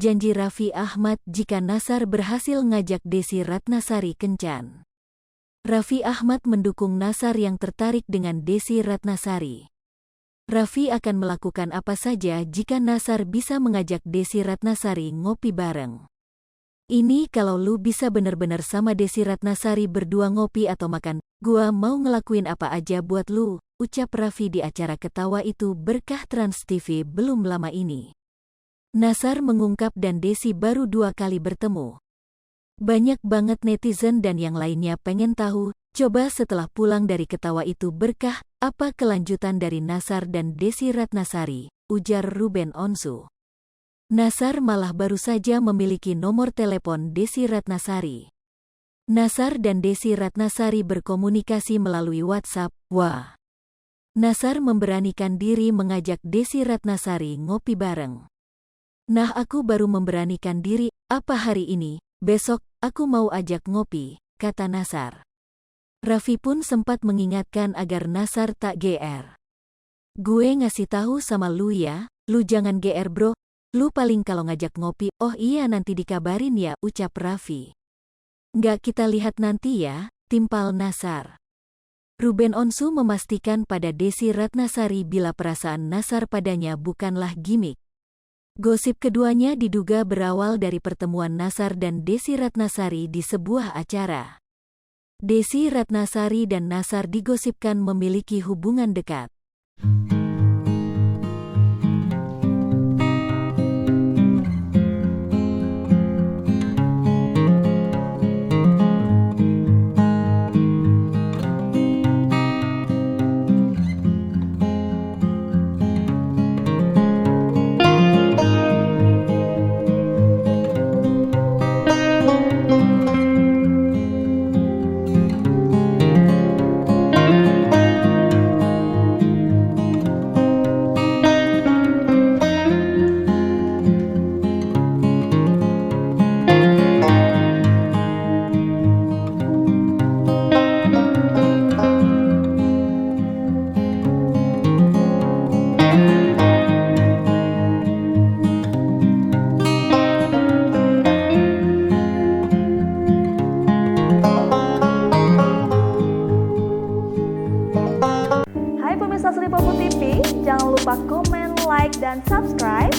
janji Raffi Ahmad jika Nassar berhasil ngajak Desy Ratnasari kencan. Raffi Ahmad mendukung Nassar yang tertarik dengan Desy Ratnasari. Raffi akan melakukan apa saja jika Nassar bisa mengajak Desy Ratnasari ngopi bareng. Ini kalau lu bisa bener-bener sama Desy Ratnasari berdua ngopi atau makan, gua mau ngelakuin apa aja buat lu, ucap Raffi di acara Ketawa Itu Berkah Trans TV belum lama ini. Nassar mengungkap dan Desy baru 2 kali bertemu. Banyak banget netizen dan yang lainnya pengen tahu, coba setelah pulang dari Ketawa Itu Berkah, apa kelanjutan dari Nassar dan Desy Ratnasari, ujar Ruben Onsu. Nassar malah baru saja memiliki nomor telepon Desy Ratnasari. Nassar dan Desy Ratnasari berkomunikasi melalui WhatsApp. Wah. Nassar memberanikan diri mengajak Desy Ratnasari ngopi bareng. Nah, aku baru memberanikan diri, apa hari ini, besok, aku mau ajak ngopi, kata Nassar. Raffi pun sempat mengingatkan agar Nassar tak GR. Gue ngasih tahu sama lu ya, lu jangan GR bro, lu paling kalau ngajak ngopi, oh iya nanti dikabarin ya, ucap Raffi. Nggak, kita lihat nanti ya, timpal Nassar. Ruben Onsu memastikan pada Desy Ratnasari bila perasaan Nassar padanya bukanlah gimik. Gosip keduanya diduga berawal dari pertemuan Nassar dan Desy Ratnasari di sebuah acara. Desy Ratnasari dan Nassar digosipkan memiliki hubungan dekat. Hai pemirsa Sri Popo TV, jangan lupa komen, like, dan subscribe